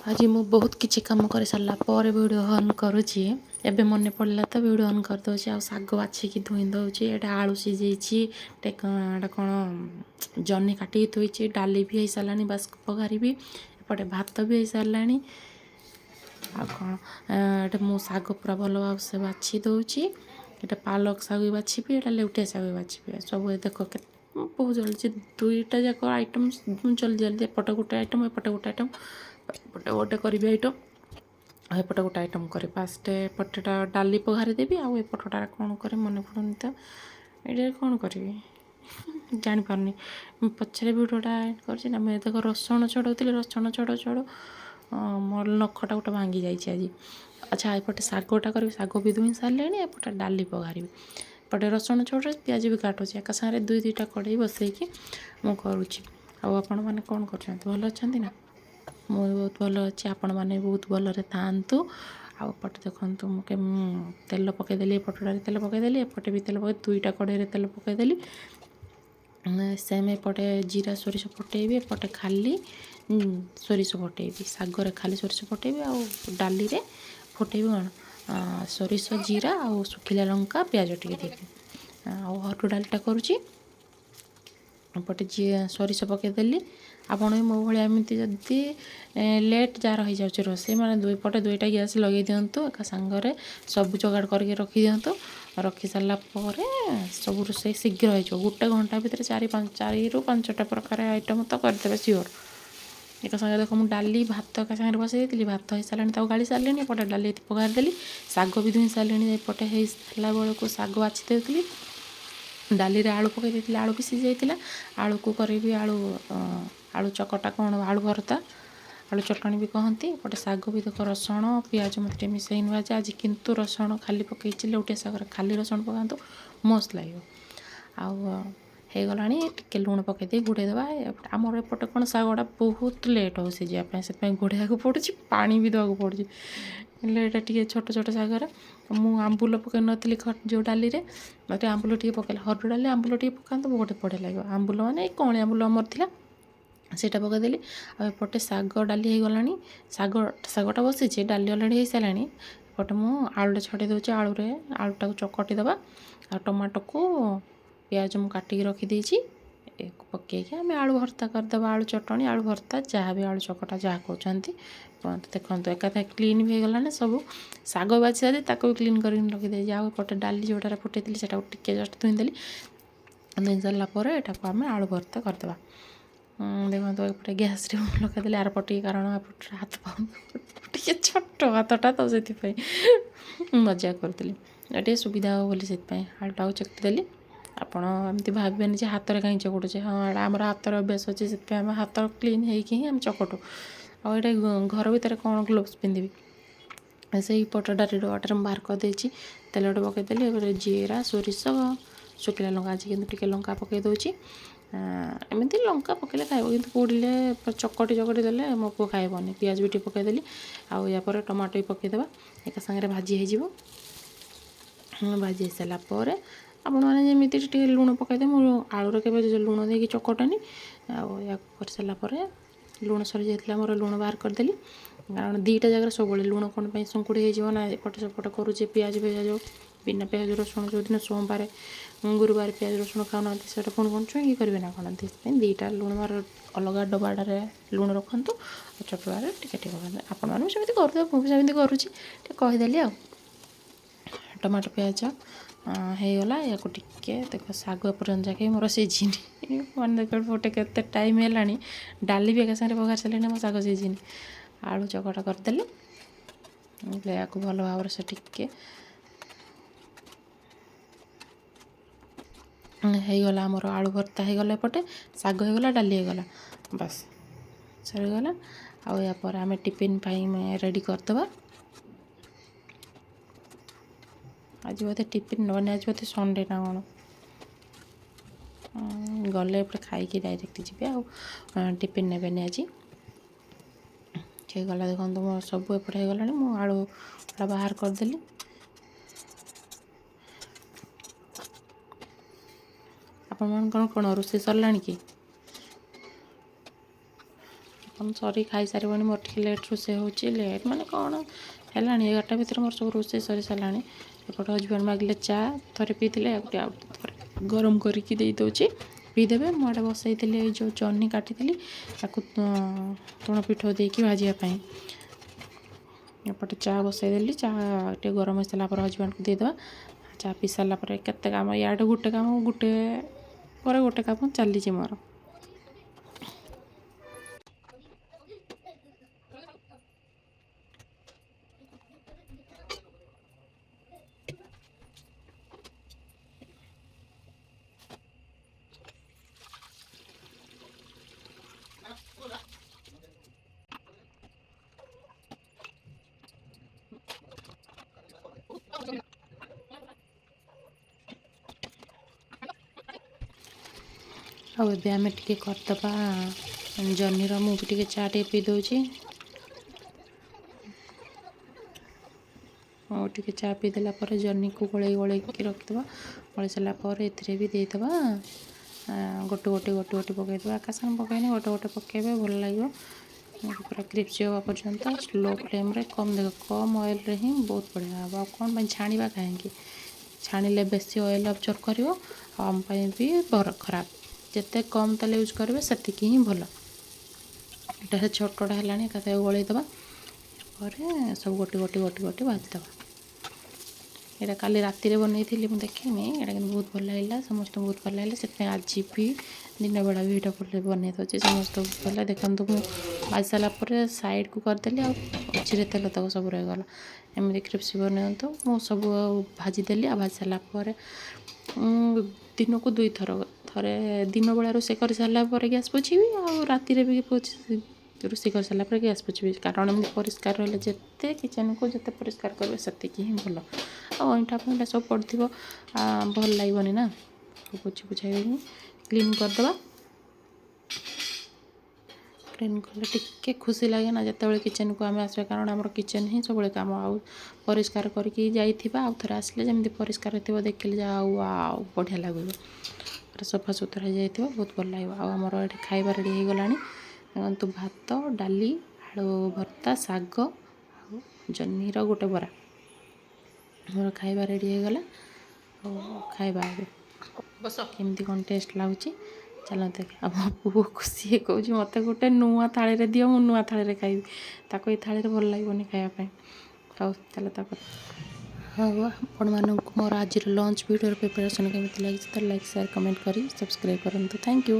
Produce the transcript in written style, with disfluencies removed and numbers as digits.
आज मु बहुत किसी कम कर सारा पर वीडियो ऑन करुँची एबे मन पड़ा तो वीडियो ऑन कर करदे आ शाग बाछिकी धोई दौची एटा आलू सीझे कौन जन्नी काटिकी थोड़ी डाली भी हो सारा बास पगारी एपटे भात भी हो सारा आ कौन एटा मु शाग पूरा भल भाव से बाछी दौची एटा पालक शाग भी बाछी एटा लेउटिया शाग भी बाछी सब देख के बहुत जल्दी दुईटा जाक आइटम जल्दी जल्दी एपटे गोटे आइटम एपटे गोटे आइटम एपटे गोटे करी आइटम एपटे गोटे आइटम कर फास्ट एपटेटा डाली पघारी देवी आउ एपटटा कौन कर मन पड़ुनि तो ये कौन करी जापारनी पचर भिडटा कर देख रसुण छड़ौली रसुण छड़ छड़ मोर नखटा गोटे भांगी जाइए आज अच्छा एपटे शागटा करी शाग भी धोई सारे एपटे डाली पघारी एपटे रसुण छड़ पिज भी काटुचे एका सारे दुई दुईटा कड़े बसैकी मु करुँची आपण मैंने कौन कर भल अच्छा ना मु बहुत भल अच्छे आपण मैंने बहुत भलरे थांतु आपटे देखु मुझे तेल पकईदेली एपटारे तेल पकईदेली एपटे भी तेल पकई दुईटा कड़े तेल पकईदेली सेम एपटे जीरा सोरिष फटेबी एपटे खाली सोरिष फटेबी शागरे खाली सोरिष फटेबी आ डाली रे फटेबी कौन सोरिष जीरा आ सुखिला लंका प्याज टे देवी हरड़ डालीटा करुँची एपटे जी सोरिष पकईदेली आपण भी मो भाया एमती जदि लेट जार हो जाए रोसे मैंने दुई पटे दुईटा गैस लगे दिंतु एका सांगरे सब जोगाड़ करके रखी दिंतु रखी सारा सब रोसे शीघ्र हो गोटे घंटा भितर चारि रु पांचटा प्रकार आइटम तो करदे सियोर एक संगे देख मुझे डाली भात एका सागर बसई देती भात हो सारे गाड़ी सारे एपटे डाली पगार देली शाग भी धोई सारे एपटे हो सारा बेलू शाग बाछि देती डाली रे आलू पकई देती आलू भी सीझ जाता आलू को करी आलू आलू चकटा कौन आलू भरता आलू चटणी भी कहती एपटे शाग भी देख रसुण पिज मत मिसैन भाजे आज किंतु रसुण खाली पकई लेउटिया शागर खाली रसुण पकातु मस्त लगे आगला टे लुण पकईदे घोड़ेदेवा आमर एपटे कौन शागटा बहुत लेट हो सीझापी से घोड़ाया पड़ी पा भी देवाक पड़ी लेट टे छोट छोट शागर मु आंबुल पकई नी जो डाली मत आंबुल टे पकईला हरड़ डाली आंबुल टे पकाते बहुत बढ़िया लगे आंबुल मैंने कौन आंबुल आमर था सेटा पकईदेली आउटे शाग डाली हो गलानी शागटा बसी डाली अलरेडी हो सारा एपटे मुझे आलूटा छड़े दूसरी आलूटा चकटिदेवा आ टमाटो को पिज मुझे काटिकी रखीदे पकईकि आम आलू भर्ता करदेवा आलू चटणी आलू भर्ता जहाँ भी आलू चकटा जहाँ कहते देखो एका क्लीन भी होगलानी सब शाग बाछी सारी भी क्लीन कर रखीदे आउटे डाली जोटार फुटेली से टे जस्ट धोईदेली धोई सारापर यहाँ आम आलू भर्ता करदेवा देखो एपटे गैस लगे आर पटे कारण हाथ पाऊँ टे छोट हाथटा तो से मजा करी ये सुविधा हो बोली से आलूटा चकटिदेली आपण एमती भावेनि हाथ में कहीं चकटुचे हाँ आम हाथ अभ्यास अच्छे से हाथ क्लीन होम चकटू आईटे घर भितर कौन ग्लोव्स पिंधि से पट डाली डबाटर बाहर करदे तेल पकईदेली जीरा सोरिष शुखिला लंका आज कि लंका पकई दूची एमती लंका पकड़े खाइब कि पोड़े चकटी चकटी देले मो पु खाइबनी पिज भी पकईदेली आपर टमाटो भी पकईदेवा एक सागर भाजी हो भाजी सारापर आपण मैंने लुण पकईदे मुझे आलूरे के लुण देकी चकटनी या कर सारापर लुण सरी जाता मोर लुण बाहर करदेली कारण दुईटा जगह सब लुण कौन सुंकुड़ी होना एपटे सेपट करुचे पिज पिज बिना पिज रसुण जो दिन सोमवार गुरुवार पिज रसुण खाऊना से पुणी कौन छुई करेंगे ना कौन दुईटा लुण बार अलग डबाड़े लुण रखु चटुआर टे आपण मैंने सेमती करदे मुझे करुँची कहीदेली आ टमाटो पिज होगला या टे देख शाग पर्यटन जाके मोर सीझिनी मन देख गोटे के टाइम है डाली भी एक सारे पगार सारे मो शाग सीझिनी आलू चकटा करदेली या भल भाव से टिके होगला आमर आलू भर्ता होगला एपटे शाग होगला डाली होगला बस सरीगला आपर आम टिफिन रेडी करदे आज बोधे टिफिन नबनी आज बोधे संडे ना कौन गले खाई डायरेक्ट जी आ टिफिन नेबेनि आज गला देखो मो सब एपटे होगला मु आलू बाहर करदेली आपण कौन कौन रोषे सरला कि ସରି ଖାଇସାରିବଣି ମୋର ଟିକେ ଲେଟ୍ ରୋଷେଇ ହେଉଛି ଲେଟ୍ ମାନେ କ'ଣ ହେଲାଣି 11ଟା ଭିତରେ ମୋର ସବୁ ରୋଷେଇ ସରି ସାରିଲାଣି। ଏପଟେ ହଜବେଣ୍ଡ ମାଗିଲେ ଚା ଥରେ ପିଇଥିଲେ ଆଉ ଥରେ ଗରମ କରିକି ଦେଇ ଦେଉଛି ପିଇଦେବେ। ମୁଁ ଆଡ଼େ ବସାଇଥିଲି ଏଇ ଯେଉଁ ଜହ୍ନି କାଟିଥିଲି ତାକୁ ତୁଣ ପିଠଉ ଦେଇକି ଭାଜିବା ପାଇଁ। ଏପଟେ ଚା ବସାଇଦେଲି ଚା ଟିକେ ଗରମ ହେଇସାରିଲା ପରେ ହଜବେଣ୍ଡକୁ ଦେଇଦେବା। ଚା ପିଇ ସାରିଲା ପରେ କେତେ କାମ ଇଆଡ଼େ ଗୋଟେ କାମ ଗୋଟେ ପରେ ଗୋଟେ କାମ ଚାଲିଛି ମୋର। ଆଉ ଏବେ ଆମେ ଟିକେ କରିଦେବା ଜହ୍ନିର ମୁଁ ବି ଟିକେ ଚା ଟିକେ ପିଇ ଦେଉଛି। ଆଉ ଟିକେ ଚା ପିଇଦେଲା ପରେ ଜହ୍ନିକୁ ଗୋଳେଇକି ରଖିଦେବା। ଗୋଳେଇ ସାରିଲା ପରେ ଏଥିରେ ବି ଦେଇଦେବା ଗୋଟେ ପକାଇଦେବା। ଆକାଶ ପକାଇନି ଗୋଟେ ପକାଇବେ ଭଲ ଲାଗିବ। ପୁରା କ୍ରିପ୍ସି ହେବା ପର୍ଯ୍ୟନ୍ତ ସ୍ଲୋ ଫ୍ଲେମ୍ରେ କମ୍ ଅଏଲ୍ରେ ହିଁ ବହୁତ ବଢ଼ିଆ ହେବ। ଆଉ କ'ଣ ପାଇଁ ଛାଣିବା କାହିଁକି? ଛାଣିଲେ ବେଶୀ ଅଏଲ୍ ଅବଜର୍ଭ କରିବ ଆଉ ଆମ ପାଇଁ ବି ଖରାପ। ଯେତେ କମ୍ ତେଲ ୟୁଜ୍ କରିବେ ସେତିକି ହିଁ ଭଲ। ଏଇଟା ଛୋଟଟା ହେଲାଣି ଏକାଥରେ ଗୋଳେଇଦେବା ପରେ ସବୁ ଗୋଟେ ଭାଜିଦେବା। ଏଇଟା କାଲି ରାତିରେ ବନେଇଥିଲି ମୁଁ ଦେଖିନି ଏଇଟା କିନ୍ତୁ ବହୁତ ଭଲ ଲାଗିଲା ସମସ୍ତଙ୍କୁ ବହୁତ ଭଲ ଲାଗିଲା। ସେଥିପାଇଁ ଆଜି ବି ଦିନ ବେଳା ବି ଏଇଟା ବନେଇ ଦେଉଛି ସମସ୍ତଙ୍କୁ ଭଲ। ଦେଖନ୍ତୁ ମୁଁ ଭାଜି ସାରିଲା ପରେ ସାଇଡ଼୍କୁ କରିଦେଲି ଆଉ ମଝିରେ ତେଲ ତକ ସବୁ ରହିଗଲା। ଏମିତି କ୍ରିପ୍ସି ବନାନ୍ତୁ। ମୁଁ ସବୁ ଭାଜିଦେଲି ଆଉ ଭାଜି ସାରିଲା ପରେ ଦିନକୁ 2 ଥର ଥରେ ଦିନ ବେଳା ରୋଷେଇ କରିସାରିଲା ପରେ ଗ୍ୟାସ୍ ପୋଛିବି ଆଉ ରାତିରେ ବି ରୋଷେଇ କରିସାରିଲା ପରେ ଗ୍ୟାସ୍ ପୋଛିବି। କାରଣ ଏମିତି ପରିଷ୍କାର ରହିଲେ ଯେତେ କିଚେନ୍କୁ ଯେତେ ପରିଷ୍କାର କରିବେ ସେତିକି ହିଁ ଭଲ। ଆଉ ଅଇଁଠା ଫଇଁଠା ସବୁ ପଡ଼ିଥିବ ଭଲ ଲାଗିବନି ନା। ପୋଛି ପୋଛାଇକି କ୍ଲିନ୍ କରିଦେବା। କ୍ଲିନ୍ କଲେ ଟିକେ ଖୁସି ଲାଗେ ନା ଯେତେବେଳେ କିଚେନ୍କୁ ଆମେ ଆସିବା। କାରଣ ଆମର କିଚେନ୍ ହିଁ ସବୁବେଳେ କାମ। ଆଉ ପରିଷ୍କାର କରିକି ଯାଇଥିବା ଆଉ ଥରେ ଆସିଲେ ଯେମିତି ପରିଷ୍କାର ଥିବ ଦେଖିଲେ ଆଉ ବଢ଼ିଆ ଲାଗିବ। ସଫା ସୁତୁରା ହେଇଯାଇଥିବ ବହୁତ ଭଲ ଲାଗିବ। ଆଉ ଆମର ଏଠି ଖାଇବା ରେଡ଼ି ହେଇଗଲାଣି। ଦେଖନ୍ତୁ ଭାତ ଡାଲି ଆଳୁ ଭର୍ତ୍ତା ଶାଗ ଆଉ ଜହ୍ନିର ଗୋଟେ ବରା। ଆମର ଖାଇବା ରେଡ଼ି ହେଇଗଲା। ଆଉ ଖାଇବା ବସ କେମିତି କ'ଣ ଟେଷ୍ଟ ଲାଗୁଛି ଚାଲନ୍ତୁ ଦେଖିବା। ଆମ ପୁଅ ଖୁସି କହୁଛି ମୋତେ ଗୋଟେ ନୂଆ ଥାଳିରେ ଦିଅ ମୁଁ ନୂଆ ଥାଳିରେ ଖାଇବି। ତାକୁ ଏଇ ଥାଳିରେ ଭଲ ଲାଗିବନି ଖାଇବା ପାଇଁ। ହଉ ଚାଲ ତାପରେ ହଉ ଆପଣମାନଙ୍କୁ ମୋର ଆଜିର ଲଞ୍ଚ ଭିଡ଼ିଓର ପ୍ରିପାରେସନ୍ କେମିତି ଲାଗିଛି ତ ଲାଇକ୍ ସେୟାର କମେଣ୍ଟ କରି ସବସ୍କ୍ରାଇବ୍ କରନ୍ତୁ। Thank you.